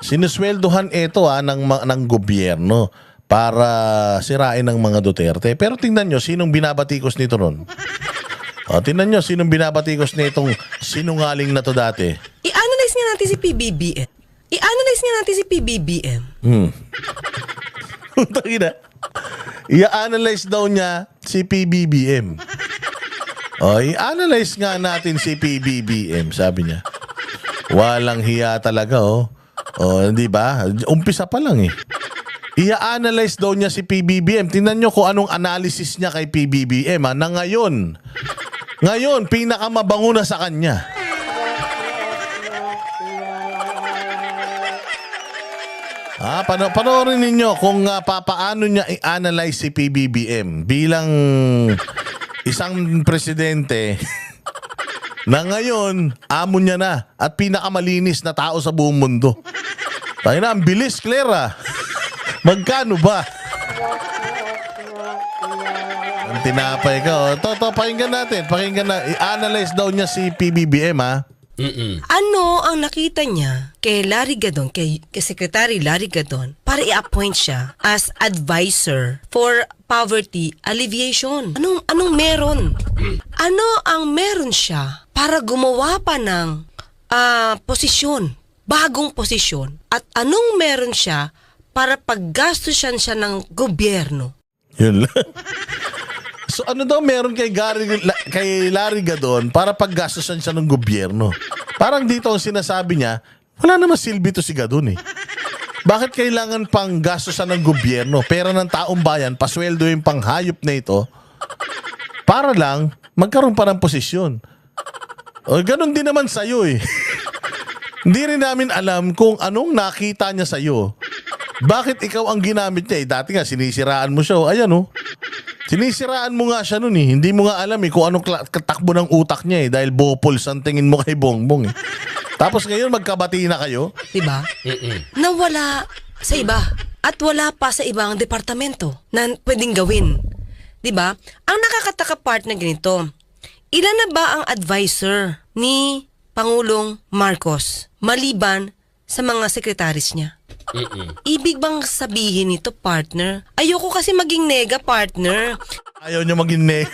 Sinusweldohan ito ng gobyerno para sirain ng mga Duterte. Pero tingnan nyo, sinong binabatikos nito ron? Tingnan nyo, sinong binabatikos nitong sinungaling na to dati? I-analyze nga natin si PBBM. I-analyze nga natin si PBBM. Tangina. I-analyze daw niya si PBBM. I-analyze nga natin si PBBM, sabi niya. Walang hiya talaga, di ba? Umpisa pa lang eh. I-analyze daw niya si PBBM. Tingnan nyo kung anong analysis niya kay PBBM na ngayon. Ngayon, pinakamabango na sa kanya. Panoorin ninyo kung paano niya i-analyze si PBBM bilang isang presidente na ngayon, amo niya na at pinakamalinis na tao sa buong mundo. Tayo na, ang bilis, Clara. Magkano ba? Ang tinapay ka. Pakinggan natin. I-analyze daw niya si PBBM, ha? Ano ang nakita niya kay Larry Gadon, kay Secretary Larry Gadon, para i-appoint siya as advisor for poverty alleviation? Anong meron? Ano ang meron siya para gumawa pa ng posisyon, bagong posisyon? At anong meron siya para paggastusan siya ng gobyerno? Yun lang. So ano daw meron kay Larry Gadon para paggastusan siya ng gobyerno? Parang dito ang sinasabi niya, wala naman silbi to si Gadon eh. Bakit kailangan pang gastusan ng gobyerno? Pera ng taong bayan, pasweldo yung panghayop na ito para lang magkaroon pa ng posisyon. Ganon din naman sa'yo eh. Hindi rin namin alam kung anong nakita niya sa'yo. Bakit ikaw ang ginamit niya eh? Dati nga sinisiraan mo siya. Ayan sinisiraan mo nga siya nun eh. Hindi mo nga alam eh kung anong katakbo ng utak niya eh. Dahil bopols ang tingin mo kay Bongbong eh. Tapos ngayon magkabati na kayo. Diba? Nawala sa iba. At wala pa sa ibang departamento na pwedeng gawin. Diba? Ang nakakataka part na ganito, ilan na ba ang advisor ni Pangulong Marcos maliban sa mga sekretaris niya? Ibig bang sabihin nito, partner? Ayoko kasi maging nega, partner. Ayaw niyo maging nega.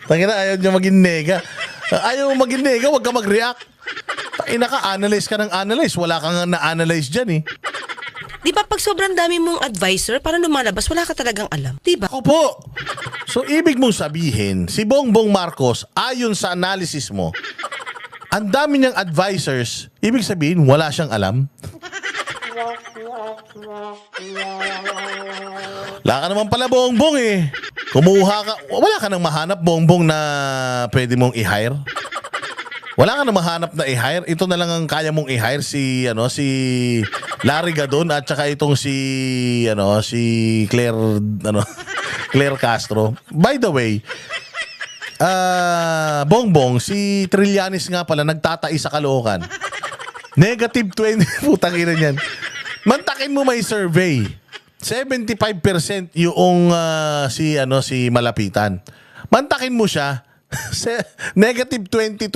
Tangina, ayaw niyo maging nega. Ayaw mo maging nega, wag ka mag-react. Tangina ka, analyze ka ng analyze. Wala kang na-analyze dyan eh. Di ba pag sobrang dami mong advisor, para lumalabas, wala ka talagang alam? Di ba? Ako po. So, ibig mong sabihin, si Bongbong Marcos, ayon sa analysis mo, ang dami niyang advisors, ibig sabihin, wala siyang alam? Wala ka naman pala, Bongbong eh. Kumuha ka, wala ka nang mahanap, Bongbong, na pwede mong i-hire? Wala ka nang mahanap na i-hire? Ito na lang ang kaya mong i-hire, si Larry Gadon at saka itong si Claire Castro. By the way, Bongbong, si Trillanes nga pala nagtatai sa Caloocan. Negative 20, putang ina niyan. Mantakin mo may survey. 75% yung si Malapitan. Mantakin mo siya. Negative 22%.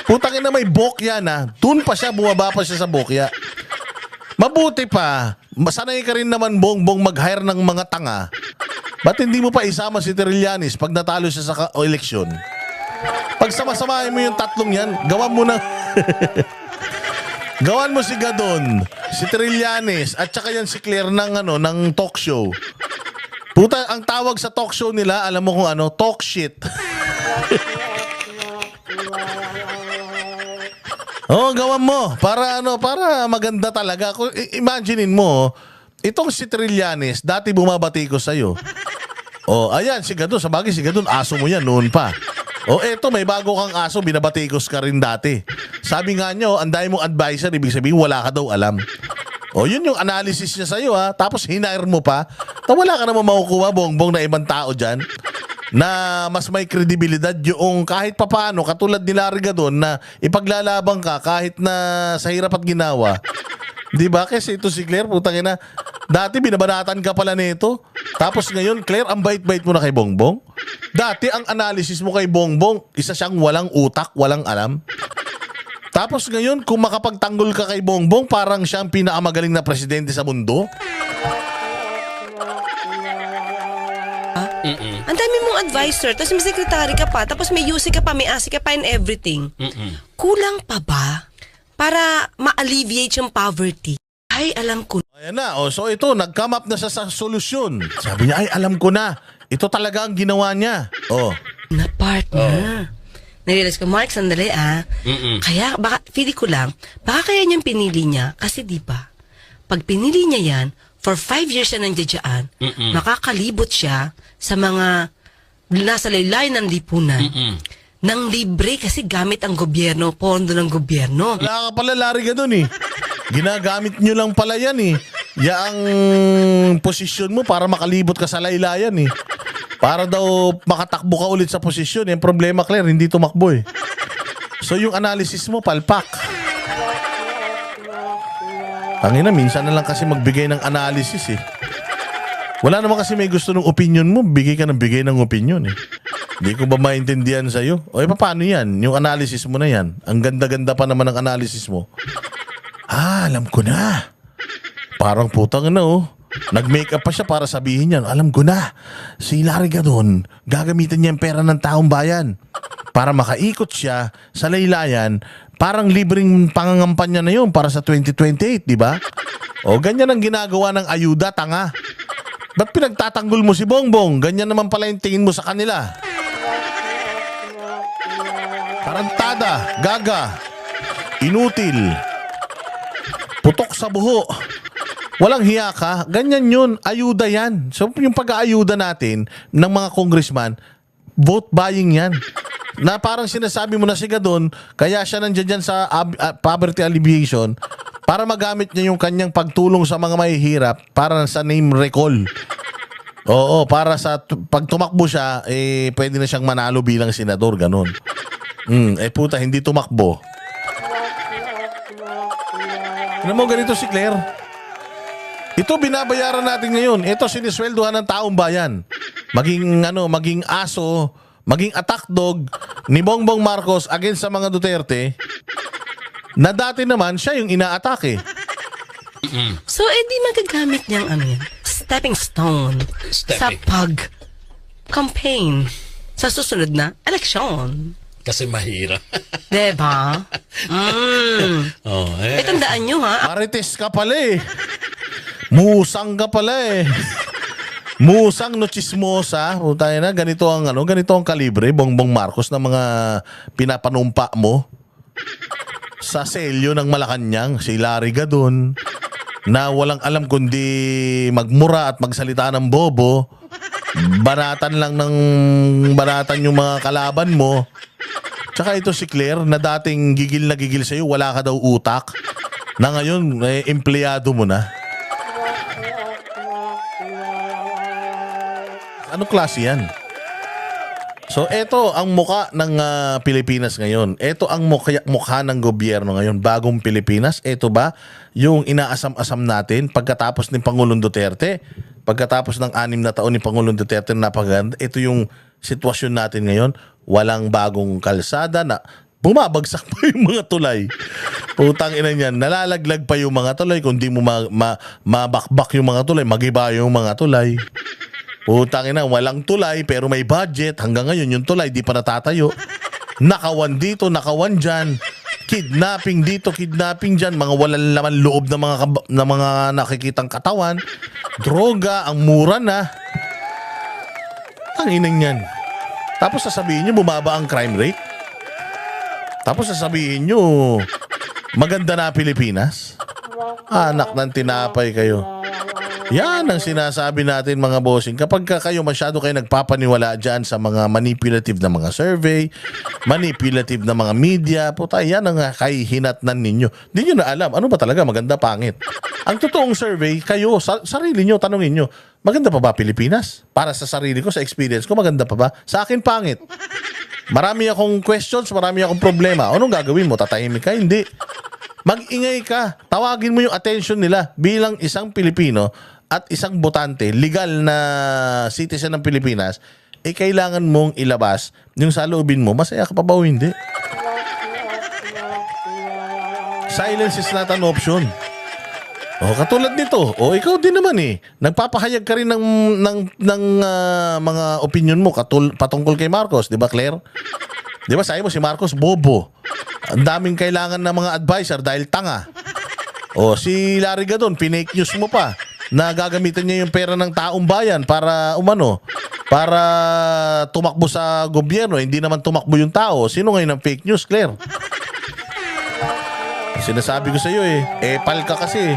Putang ina, may bokya na. Doon pa siya, bumaba pa siya sa bokya. Mabuti pa, sanay ka rin naman, Bongbong, mag-hire ng mga tanga. Ba't hindi mo pa isama si Trillanes pag natalo siya sa eleksyon? Pag sama-samahin mo yung tatlong yan, gawan mo na. Gawan mo si Gadon, si Trillanes, at saka yan si Claire ng talk show. Puta, ang tawag sa talk show nila, alam mo kung ano? Talk shit. Gawan mo. Para maganda talaga. Imaginein mo, itong si Trillanes, dati bumabati ko sa'yo. Ayan, si Gadon. Sabagay, si Gadon, aso mo yan noon pa. Eto, may bago kang aso, binabatikos ka rin dati. Sabi nga nyo, ang dami mong advisor, ibig sabihin, wala ka daw alam. Yun yung analysis niya sa'yo, ha. Tapos hinire mo pa. Wala ka naman makukuha, Bongbong, na ibang tao dyan na mas may kredibilidad yung kahit papaano, katulad ni Larry Gadon, na ipaglalabang ka kahit na sa hirap at ginawa. Di ba? Kasi ito si Claire, putang ina, dati binabanatan ka pala nito. Tapos ngayon, Claire, ang bait-bait mo na kay Bongbong. Dati ang analysis mo kay Bongbong, isa siyang walang utak, walang alam. Tapos ngayon, kung makapagtanggol ka kay Bongbong, parang siya ang pinakamagaling na presidente sa mundo. Ang dami mong advisor, tapos may secretary ka pa, tapos may UC ka pa, may ASI ka pa and everything. Kulang pa ba para ma-alleviate yung poverty? Ay, alam ko. Ayan na, so ito, nag-come up na siya sa solusyon. Sabi niya, ay, alam ko na. Ito talaga ang ginawa niya. Na partner. Narealize ko, Mark, sandali Kaya, baka, feeling ko lang, baka kaya niyang pinili niya, kasi di ba, pag pinili niya yan, for 5 years siya nandiyan, makakalibot siya sa mga nasa laylayan ng lipunan ng libre kasi gamit ang gobyerno, pondo ng gobyerno. Wala ka pala, Larry, ka dun eh. Ginagamit nyo lang pala yan eh. Yaang posisyon mo para makalibot ka sa laylayan eh. Para daw makatakbo ka ulit sa posisyon. Yung problema, Claire, hindi tumakbo eh. So yung analysis mo, palpak. Tangina, minsan na lang kasi magbigay ng analysis eh. Wala naman kasi may gusto ng opinion mo, bigay ka ng bigay ng opinion eh. Hindi ko ba maintindihan sa'yo? O paano yan? Yung analysis mo na yan. Ang ganda-ganda pa naman ng analysis mo. Alam ko na. Parang putang na Nag-makeup pa siya para sabihin yan. Alam ko na. Si Larry Gadon, gagamitin niya yung pera ng taong bayan para makaikot siya sa laylayan. Parang libreng pangangampanya na yun para sa 2028, di ba? Ganyan ang ginagawa ng ayuda, tanga. Ba't pinagtatanggol mo si Bongbong? Ganyan naman pala yung tingin mo sa kanila. Tarantada, gaga, inutil, putok sa buho, walang hiya ka. Ganyan yun, ayuda yan. So yung pag-aayuda natin ng mga congressman, vote buying yan. Na parang sinasabi mo na si Gadon, kaya siya nandiyan dyan sa poverty alleviation para magamit niya yung kanyang pagtulong sa mga mahihirap para sa name recall. Para sa pag tumakbo siya, pwede na siyang manalo bilang senador, ganun. Puta, hindi tumakbo. Ano mo, ganito si Claire? Ito binabayaran natin ngayon. Ito sinisweldohan ng taong bayan. Maging aso, maging attack dog ni Bongbong Marcos against sa mga Duterte na dati naman siya yung ina-atake. So, di magagamit niyang stepping stone sa pag-campaign sa susunod na eleksyon. Kasi mahirap. Diba? Tandaan nyo Marites ka pala eh. Musang ka pala eh. Musang no chismosa. Tayo na, ganito ang kalibre, Bongbong Marcos, na mga pinapanumpa mo sa selyo ng Malacanang, si Larry Gadon, na walang alam kundi magmura at magsalita ng bobo. Banatan yung mga kalaban mo. Tsaka ito si Claire, na dating gigil na gigil sa'yo, wala ka daw utak, na ngayon, empleyado mo na. Anong klase yan? So, ito ang mukha ng Pilipinas ngayon. Ito ang mukha ng gobyerno ngayon. Bagong Pilipinas. Ito ba yung inaasam-asam natin pagkatapos ni Pangulong Duterte? Pagkatapos ng 6 na taon ni Pangulong Duterte na napaganda, ito yung sitwasyon natin ngayon. Walang bagong kalsada na bumabagsak pa yung mga tulay. Putang ina niyan, nalalaglag pa yung mga tulay. Kung di mo mabakbak yung mga tulay, magiba yung mga tulay. Putang ina, walang tulay pero may budget. Hanggang ngayon yung tulay di pa natatayo. Nakawan dito, nakawan dyan. Kidnapping dito, kidnapping dyan. Mga walang laman loob na mga nakikitang katawan. Droga, ang mura na. Ang inang yan. Tapos sasabihin nyo bumaba ang crime rate. Tapos sasabihin nyo maganda na Pilipinas. Anak ng tinapay kayo. Yan ang sinasabi natin, mga bossing. Kapag kayo masyado kayo nagpapaniwala dyan sa mga manipulative na mga survey, manipulative na mga media, puta, yan ang kahihinatnan ninyo. Hindi nyo na alam, ano ba talaga maganda, pangit. Ang totoong survey, kayo, sarili nyo, tanongin nyo, maganda pa ba Pilipinas? Para sa sarili ko, sa experience ko, maganda pa ba? Sa akin, pangit. Marami akong questions, marami akong problema. Anong gagawin mo? Tatahimik ka? Hindi. Mag-ingay ka. Tawagin mo yung attention nila bilang isang Pilipino at isang botante, legal na citizen ng Pilipinas, kailangan mong ilabas yung saloobin mo. Masaya ka pa ba o hindi? Silence is not an option. O, katulad nito. O, ikaw din naman eh. Nagpapahayag ka rin ng mga opinion mo patungkol kay Marcos. Di ba, Claire? Di ba, sabi mo si Marcos, bobo. Ang daming kailangan ng mga advisor dahil tanga. O, si Larry Gadon, pinake news mo pa na gagamitin niya yung pera ng taong bayan para para tumakbo sa gobyerno. Hindi naman tumakbo yung tao. Sino ngayon ang fake news, Claire? Sinasabi ko sa iyo eh. Epal ka kasi eh.